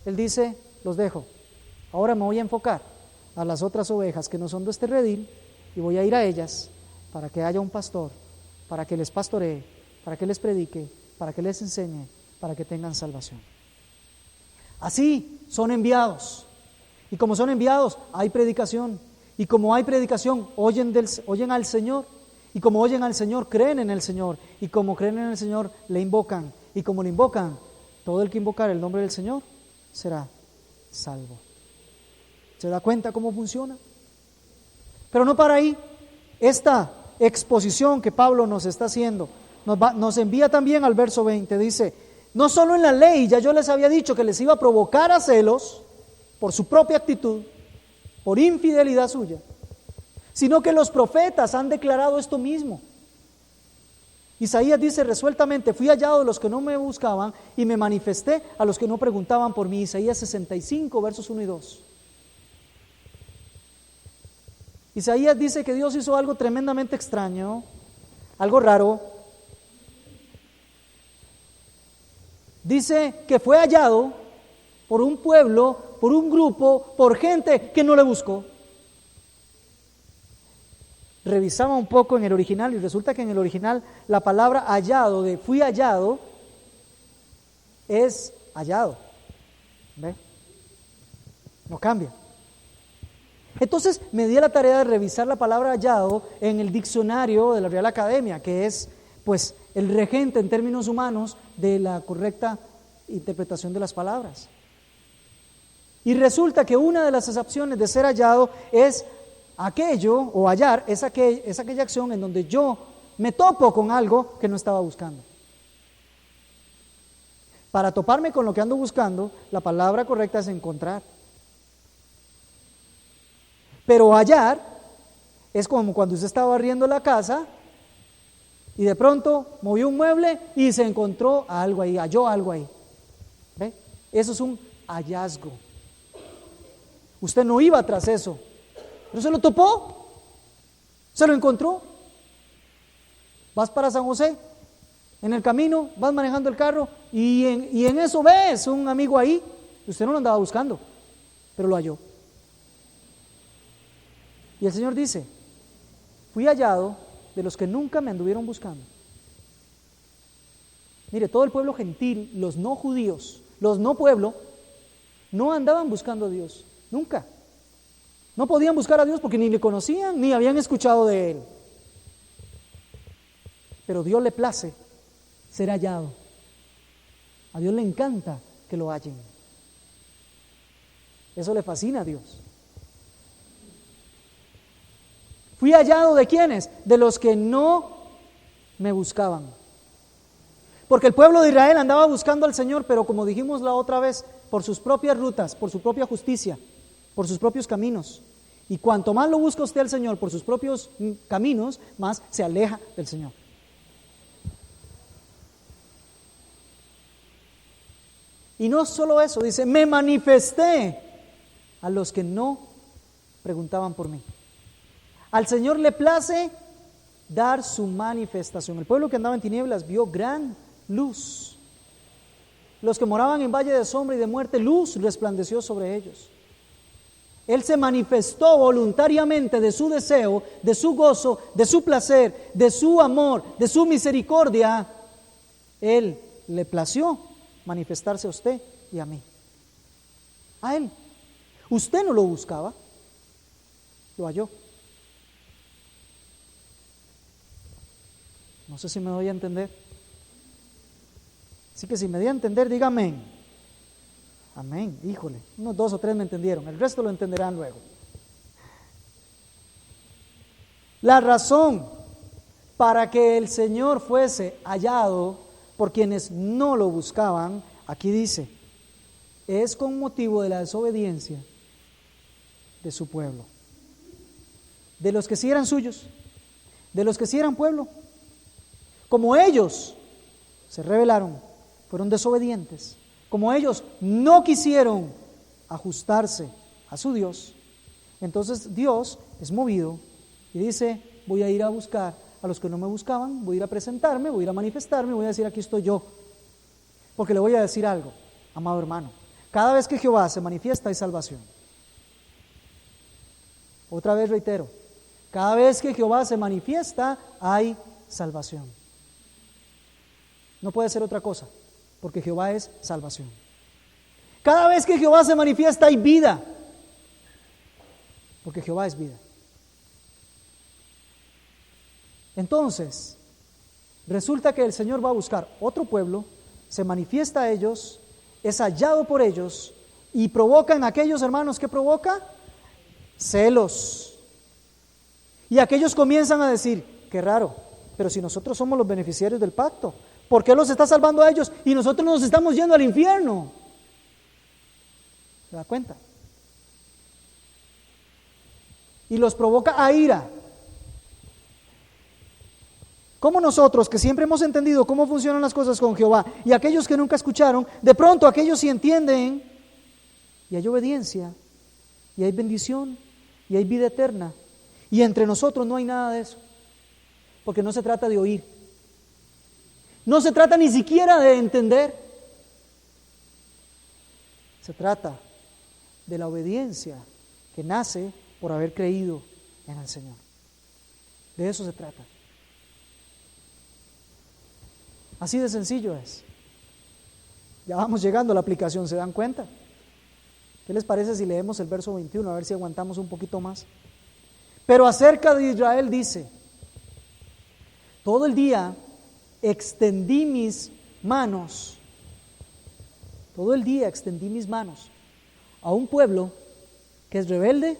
Él dice, los dejo. Ahora me voy a enfocar a las otras ovejas que no son de este redil y voy a ir a ellas para que haya un pastor, para que les pastoree, para que les predique, para que les enseñe, para que tengan salvación. Así son enviados. Y como son enviados, hay predicación. Y como hay predicación, oyen al Señor. Y como oyen al Señor, creen en el Señor. Y como creen en el Señor, le invocan. Y como le invocan, todo el que invocar el nombre del Señor será salvo. ¿Se da cuenta cómo funciona? Pero no para ahí. Esta exposición que Pablo nos está haciendo nos envía también al verso 20. Dice, no solo en la ley, ya yo les había dicho que les iba a provocar a celos por su propia actitud, por infidelidad suya, sino que los profetas han declarado esto mismo. Isaías dice resueltamente, fui hallado de los que no me buscaban y me manifesté a los que no preguntaban por mí. Isaías 65, versos 1 y 2. Isaías dice que Dios hizo algo tremendamente extraño, algo raro. Dice que fue hallado por un pueblo, por un grupo, por gente que no le buscó. Revisaba un poco en el original y resulta que en el original la palabra hallado, de fui hallado, es hallado. ¿Ve? No cambia. Entonces me di a la tarea de revisar la palabra hallado en el diccionario de la Real Academia, que es pues el regente en términos humanos de la correcta interpretación de las palabras. Y resulta que una de las acepciones de ser hallado es aquello, o hallar, es aquella acción en donde yo me topo con algo que no estaba buscando. Para toparme con lo que ando buscando, la palabra correcta es encontrar. Pero hallar es como cuando usted estaba barriendo la casa y de pronto movió un mueble y se encontró algo ahí, halló algo ahí. ¿Ve? Eso es un hallazgo. Usted no iba tras eso, pero se lo topó, se lo encontró. Vas para San José, en el camino vas manejando el carro y en eso ves un amigo ahí. Usted no lo andaba buscando, pero lo halló. Y el Señor dice, fui hallado de los que nunca me anduvieron buscando. Mire, todo el pueblo gentil, los no judíos, los no pueblo, no andaban buscando a Dios, nunca. No podían buscar a Dios porque ni le conocían ni habían escuchado de Él. Pero Dios le place ser hallado. A Dios le encanta que lo hallen. Eso le fascina a Dios. Fui hallado ¿de quiénes? De los que no me buscaban. Porque el pueblo de Israel andaba buscando al Señor, pero como dijimos la otra vez, por sus propias rutas, por su propia justicia, por sus propios caminos. Y cuanto más lo busca usted al Señor por sus propios caminos, más se aleja del Señor. Y no solo eso, dice, me manifesté a los que no preguntaban por mí. Al Señor le place dar su manifestación. El pueblo que andaba en tinieblas vio gran luz. Los que moraban en valle de sombra y de muerte, luz resplandeció sobre ellos. Él se manifestó voluntariamente de su deseo, de su gozo, de su placer, de su amor, de su misericordia. Él le plació manifestarse a usted y a mí. A Él. Usted no lo buscaba, lo halló. No sé si me doy a entender. Así que si me doy a entender, diga amén. Amén, híjole, unos 2 o 3 me entendieron, el resto lo entenderán luego. La razón para que el Señor fuese hallado por quienes no lo buscaban, aquí dice, es con motivo de la desobediencia de su pueblo. De los que sí eran suyos, de los que sí eran pueblo. Como ellos se rebelaron, fueron desobedientes, como ellos no quisieron ajustarse a su Dios, entonces Dios es movido y dice, voy a ir a buscar a los que no me buscaban, voy a ir a presentarme, voy a ir a manifestarme, voy a decir, aquí estoy yo. Porque le voy a decir algo, amado hermano, cada vez que Jehová se manifiesta hay salvación. Otra vez reitero, cada vez que Jehová se manifiesta hay salvación. No puede ser otra cosa, porque Jehová es salvación. Cada vez que Jehová se manifiesta hay vida, porque Jehová es vida. Entonces, resulta que el Señor va a buscar otro pueblo, se manifiesta a ellos, es hallado por ellos y provoca en aquellos hermanos, ¿qué provoca? Celos. Y aquellos comienzan a decir, qué raro, pero si nosotros somos los beneficiarios del pacto, ¿por qué los está salvando a ellos y nosotros nos estamos yendo al infierno? ¿Se da cuenta? Y los provoca a ira. Como nosotros, que siempre hemos entendido cómo funcionan las cosas con Jehová, y aquellos que nunca escucharon, de pronto aquellos sí entienden, y hay obediencia, y hay bendición, y hay vida eterna, y entre nosotros no hay nada de eso, porque no se trata de oír, no se trata ni siquiera de entender, se trata de la obediencia que nace por haber creído en el Señor. De eso se trata. Así de sencillo es. Ya vamos llegando a la aplicación, ¿se dan cuenta? ¿Qué les parece si leemos el verso 21? A ver si aguantamos un poquito más. Pero acerca de Israel dice, todo el día extendí mis manos, todo el día extendí mis manos a un pueblo que es rebelde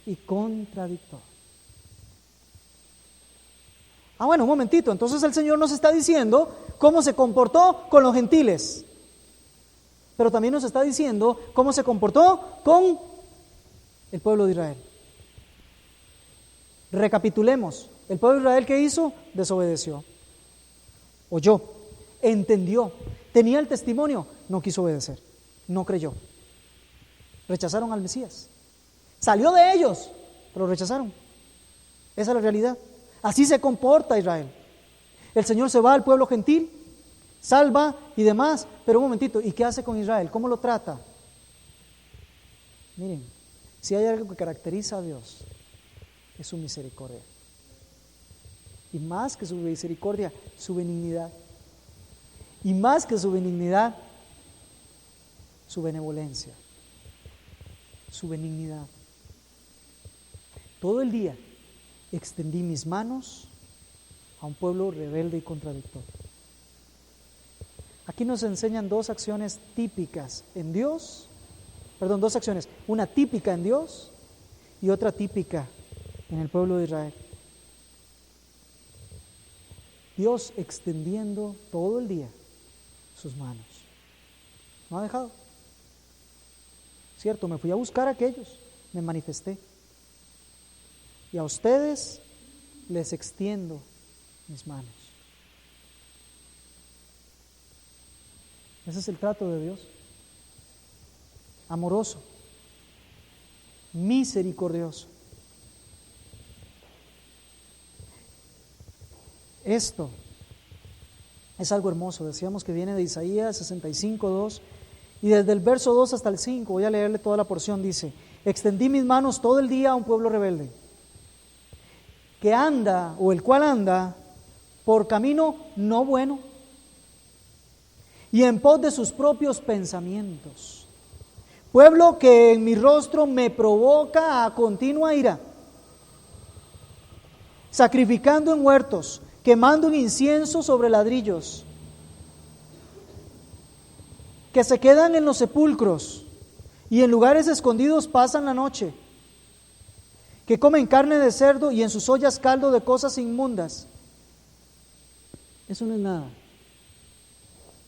y contradictor. Bueno, un momentito, entonces el Señor nos está diciendo cómo se comportó con los gentiles, pero también nos está diciendo cómo se comportó con el pueblo de Israel. Recapitulemos, el pueblo de Israel, ¿qué hizo? Desobedeció, oyó, entendió, tenía el testimonio, no quiso obedecer, no creyó, rechazaron al Mesías, salió de ellos, pero rechazaron, esa es la realidad. Así se comporta Israel. El Señor se va al pueblo gentil, salva y demás, pero un momentito, ¿y qué hace con Israel? ¿Cómo lo trata? Miren, si hay algo que caracteriza a Dios, es su misericordia. Y más que su misericordia, su benignidad. Y más que su benignidad, su benevolencia, su benignidad. Todo el día extendí mis manos a un pueblo rebelde y contradictor. Aquí nos enseñan dos acciones típicas en Dios, dos acciones, una típica en Dios y otra típica en el pueblo de Israel. Dios extendiendo todo el día sus manos. No ha dejado. Cierto, me fui a buscar a aquellos, me manifesté. Y a ustedes les extiendo mis manos. Ese es el trato de Dios. Amoroso, misericordioso. Esto es algo hermoso. Decíamos que viene de Isaías 65:2 y desde el verso 2 hasta el 5, voy a leerle toda la porción, dice: extendí mis manos todo el día a un pueblo rebelde, que anda, o el cual anda, por camino no bueno, y en pos de sus propios pensamientos. Pueblo que en mi rostro me provoca a continua ira, sacrificando en huertos, quemando un incienso sobre ladrillos, que se quedan en los sepulcros y en lugares escondidos pasan la noche, que comen carne de cerdo y en sus ollas caldo de cosas inmundas. Eso no es nada.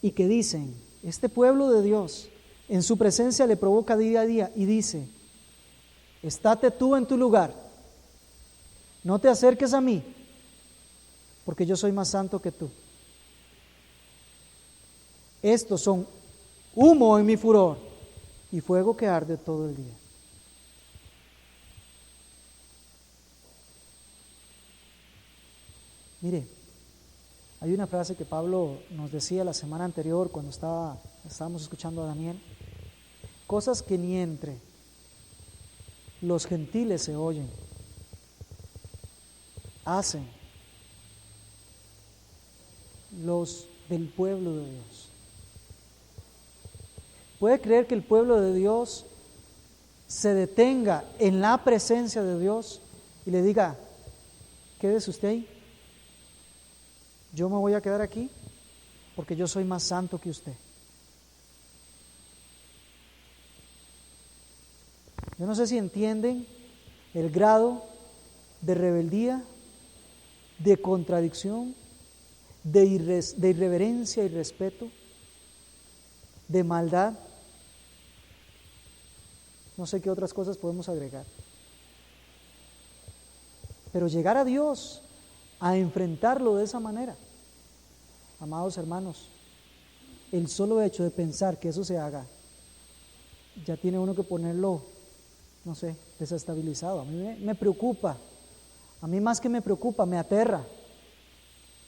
Y que dicen, este pueblo de Dios en su presencia le provoca día a día y dice: estate tú en tu lugar, no te acerques a mí, porque yo soy más santo que tú. Estos son humo en mi furor y fuego que arde todo el día. Mire, hay una frase que Pablo nos decía la semana anterior cuando estábamos escuchando a Daniel: cosas que ni entre los gentiles se oyen, hacen los del pueblo de Dios. ¿Puede creer que el pueblo de Dios se detenga en la presencia de Dios y le diga: quédese usted ahí, yo me voy a quedar aquí porque yo soy más santo que usted. Yo no sé si entienden el grado de rebeldía, de contradicción, de irreverencia y respeto, de maldad. No sé qué otras cosas podemos agregar. Pero llegar a Dios, a enfrentarlo de esa manera, amados hermanos, el solo hecho de pensar que eso se haga, ya tiene uno que ponerlo, no sé, desestabilizado. A mí me preocupa, a mí más que me preocupa, me aterra.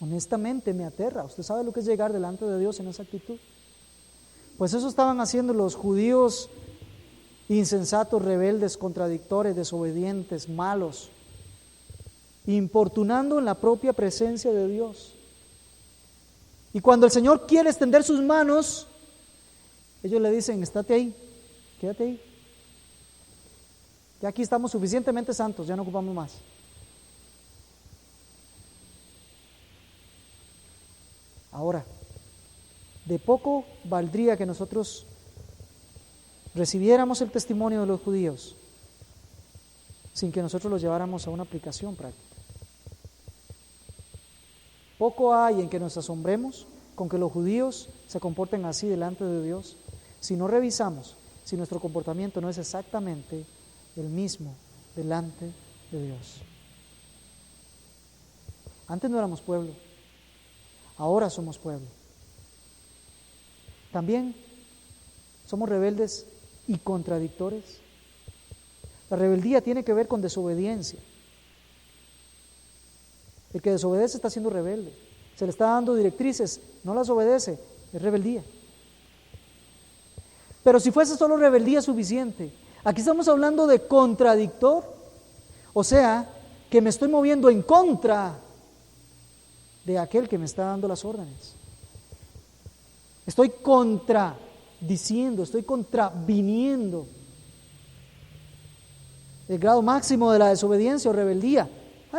Honestamente me aterra. ¿Usted sabe lo que es llegar delante de Dios en esa actitud? Pues eso estaban haciendo los judíos insensatos, rebeldes, contradictores, desobedientes, malos, importunando en la propia presencia de Dios. Y cuando el Señor quiere extender sus manos, ellos le dicen, estate ahí, quédate ahí. Ya aquí estamos suficientemente santos, ya no ocupamos más. Ahora, de poco valdría que nosotros recibiéramos el testimonio de los judíos sin que nosotros lo lleváramos a una aplicación práctica. Poco hay en que nos asombremos con que los judíos se comporten así delante de Dios si no revisamos si nuestro comportamiento no es exactamente el mismo delante de Dios. Antes no éramos pueblo, ahora somos pueblo. También somos rebeldes y contradictores. La rebeldía tiene que ver con desobediencia. El que desobedece está siendo rebelde. Se le está dando directrices, no las obedece, es rebeldía. Pero si fuese solo rebeldía suficiente, aquí estamos hablando de contradictor, o sea, que me estoy moviendo en contra de aquel que me está dando las órdenes. Estoy contradiciendo, estoy contraviniendo. El grado máximo de la desobediencia o rebeldía.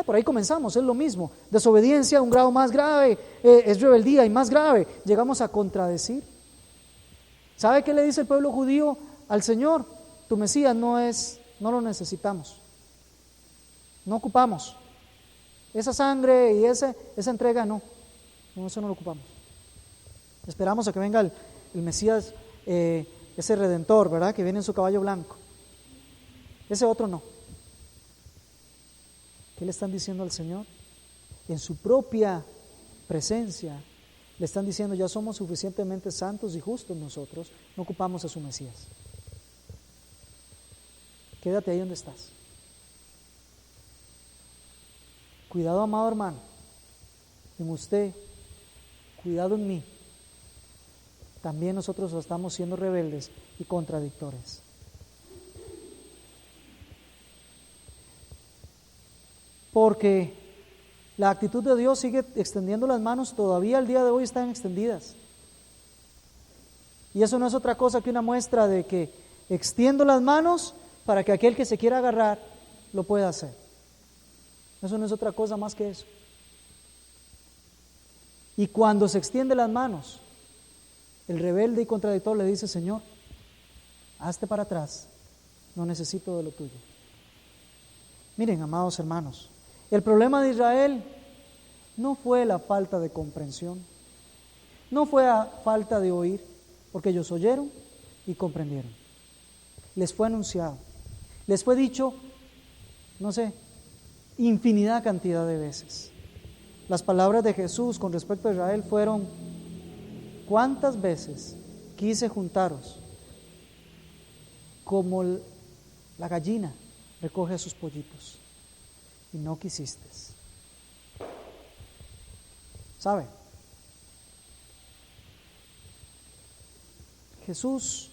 Por ahí comenzamos, es lo mismo. Desobediencia, un grado más grave, es rebeldía y más grave. Llegamos a contradecir. ¿Sabe qué le dice el pueblo judío al Señor? Tu Mesías no lo necesitamos. No ocupamos. Esa sangre y esa entrega no, eso no lo ocupamos. Esperamos a que venga el Mesías, ese Redentor, ¿verdad? Que viene en su caballo blanco. Ese otro no. ¿Qué le están diciendo al Señor? En su propia presencia le están diciendo, ya somos suficientemente santos y justos nosotros, no ocupamos a su Mesías. Quédate ahí donde estás. Cuidado, amado hermano, en usted, cuidado en mí. También nosotros estamos siendo rebeldes y contradictores. Porque la actitud de Dios sigue extendiendo las manos, todavía al día de hoy están extendidas. Y eso no es otra cosa que una muestra de que extiendo las manos para que aquel que se quiera agarrar lo pueda hacer. Eso no es otra cosa más que eso. Y cuando se extienden las manos, el rebelde y contradictor le dice, Señor, hazte para atrás, no necesito de lo tuyo. Miren, amados hermanos, el problema de Israel no fue la falta de comprensión, no fue la falta de oír, porque ellos oyeron y comprendieron. Les fue anunciado, les fue dicho, no sé, infinidad cantidad de veces. Las palabras de Jesús con respecto a Israel fueron, ¿cuántas veces quise juntaros como la gallina recoge a sus pollitos y no quisiste? ¿Sabe? Jesús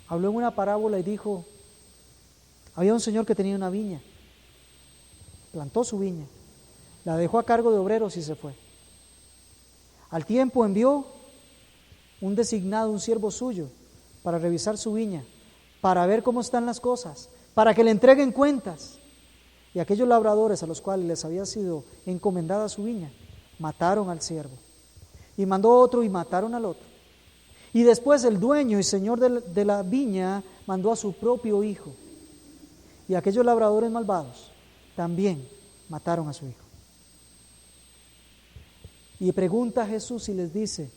habló en una parábola y dijo, había un señor que tenía una viña, plantó su viña, la dejó a cargo de obreros y se fue. Al tiempo envió un designado, un siervo suyo, para revisar su viña, para ver cómo están las cosas, para que le entreguen cuentas. Y aquellos labradores a los cuales les había sido encomendada su viña, mataron al siervo. Y mandó otro y mataron al otro. Y después el dueño y señor de la viña mandó a su propio hijo. Y aquellos labradores malvados también mataron a su hijo. Y pregunta a Jesús y les dice,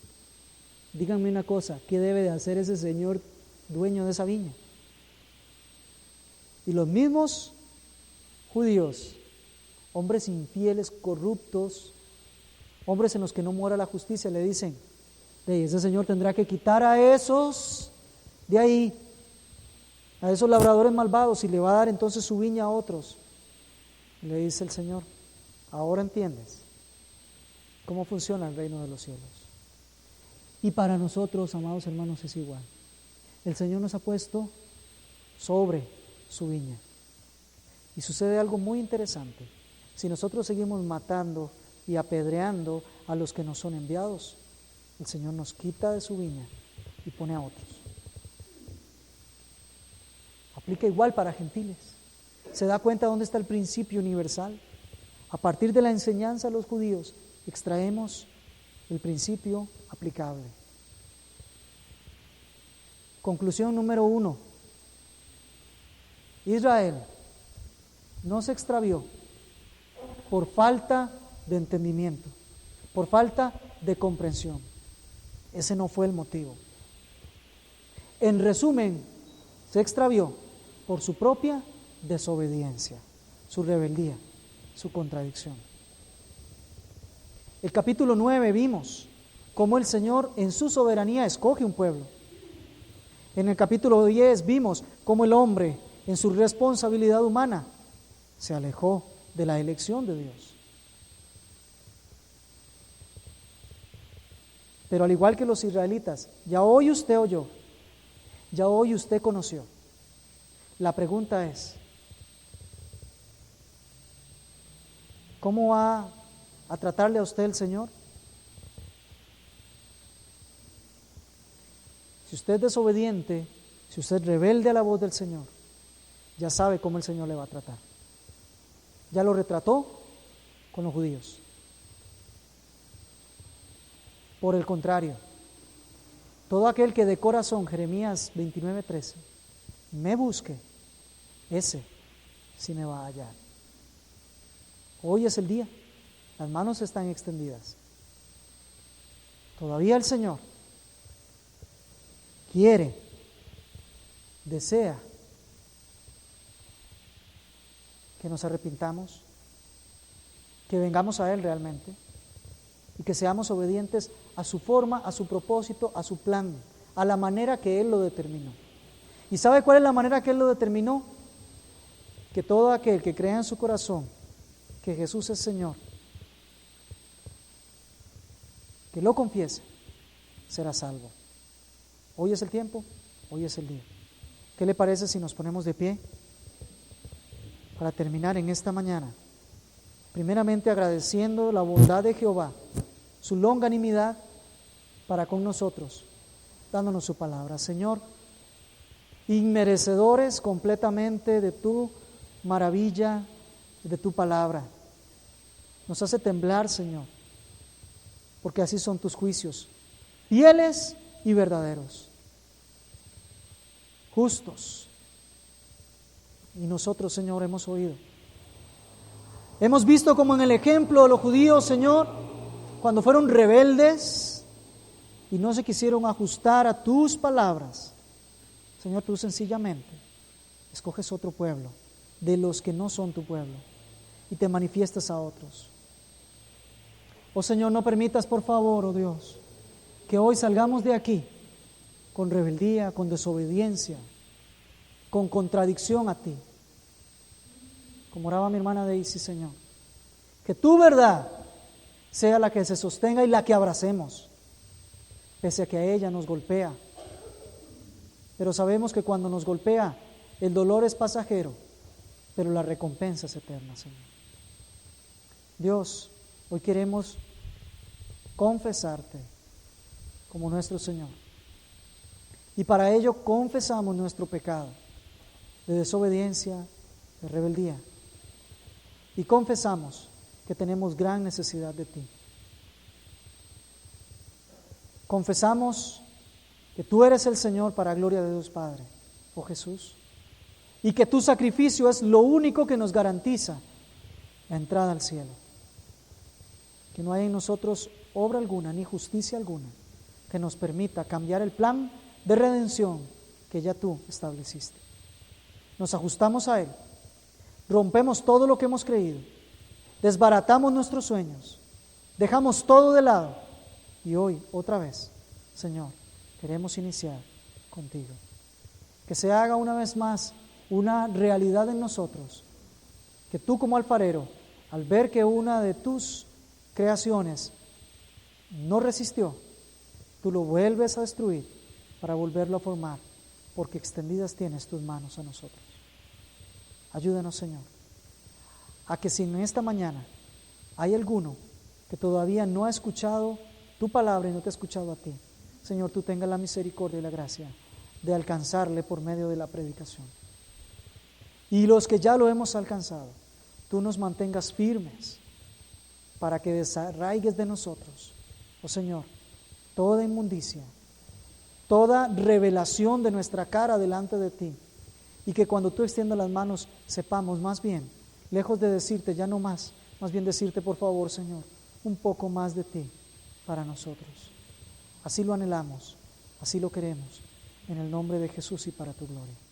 díganme una cosa, ¿qué debe de hacer ese señor dueño de esa viña? Y los mismos judíos, hombres infieles, corruptos, hombres en los que no mora la justicia, le dicen, ese señor tendrá que quitar a esos de ahí, a esos labradores malvados, y le va a dar entonces su viña a otros. Le dice el Señor, ahora entiendes cómo funciona el reino de los cielos. Y para nosotros, amados hermanos, es igual. El Señor nos ha puesto sobre su viña. Y sucede algo muy interesante. Si nosotros seguimos matando y apedreando a los que nos son enviados, el Señor nos quita de su viña y pone a otros. Aplica igual para gentiles. ¿Se da cuenta dónde está el principio universal? A partir de la enseñanza a los judíos, extraemos el principio aplicable. Conclusión número 1. Israel no se extravió por falta de entendimiento, por falta de comprensión. Ese no fue el motivo. En resumen, se extravió por su propia desobediencia, su rebeldía, su contradicción. El capítulo 9 vimos cómo el Señor en su soberanía escoge un pueblo. En el capítulo 10 vimos cómo el hombre en su responsabilidad humana se alejó de la elección de Dios. Pero al igual que los israelitas, ya hoy usted oyó, ya hoy usted conoció. La pregunta es, ¿cómo va a tratarle a usted el Señor? Si usted es desobediente, si usted es rebelde a la voz del Señor, ya sabe cómo el Señor le va a tratar. Ya lo retrató con los judíos. Por el contrario, todo aquel que de corazón, Jeremías 29:13, me busque, ese sí me va a hallar. Hoy es el día, las manos están extendidas. Todavía el Señor quiere, desea que nos arrepintamos, que vengamos a Él realmente y que seamos obedientes a su forma, a su propósito, a su plan, a la manera que Él lo determinó. ¿Y sabe cuál es la manera que Él lo determinó? Que todo aquel que crea en su corazón que Jesús es Señor, que lo confiese, será salvo. Hoy es el tiempo, hoy es el día. ¿Qué le parece si nos ponemos de pie para terminar en esta mañana? Primeramente agradeciendo la bondad de Jehová, su longanimidad para con nosotros, dándonos su palabra. Señor, inmerecedores completamente de tu maravilla, de tu palabra. Nos hace temblar, Señor, porque así son tus juicios, fieles y verdaderos, justos. Y nosotros, Señor, hemos oído. Hemos visto como en el ejemplo de los judíos, Señor, cuando fueron rebeldes y no se quisieron ajustar a tus palabras, Señor, tú sencillamente escoges otro pueblo de los que no son tu pueblo y te manifiestas a otros. Oh Señor, no permitas, por favor, oh Dios, que hoy salgamos de aquí con rebeldía, con desobediencia, con contradicción a ti. Como oraba mi hermana Daisy, Señor, que tu verdad sea la que se sostenga y la que abracemos, pese a que a ella nos golpea. Pero sabemos que cuando nos golpea, el dolor es pasajero, pero la recompensa es eterna, Señor. Dios, hoy queremos confesarte como nuestro Señor. Y para ello confesamos nuestro pecado de desobediencia, de rebeldía. Y confesamos que tenemos gran necesidad de ti. Confesamos que tú eres el Señor para gloria de Dios Padre, oh Jesús, y que tu sacrificio es lo único que nos garantiza la entrada al cielo. Que no haya en nosotros obra alguna ni justicia alguna que nos permita cambiar el plan de redención que ya tú estableciste. Nos ajustamos a Él, rompemos todo lo que hemos creído, desbaratamos nuestros sueños, dejamos todo de lado y hoy, otra vez, Señor, queremos iniciar contigo. Que se haga una vez más una realidad en nosotros, que tú como alfarero, al ver que una de tus creaciones no resistió, tú lo vuelves a destruir para volverlo a formar, porque extendidas tienes tus manos a nosotros. Ayúdanos, Señor, a que si en esta mañana hay alguno que todavía no ha escuchado tu palabra y no te ha escuchado a ti, Señor, tú tengas la misericordia y la gracia de alcanzarle por medio de la predicación. Y los que ya lo hemos alcanzado, tú nos mantengas firmes para que desarraigues de nosotros, oh Señor, toda inmundicia, toda revelación de nuestra cara delante de ti, y que cuando tú extiendas las manos sepamos más bien, lejos de decirte ya no más bien decirte por favor, Señor, un poco más de ti para nosotros. Así lo anhelamos, así lo queremos, en el nombre de Jesús y para tu gloria.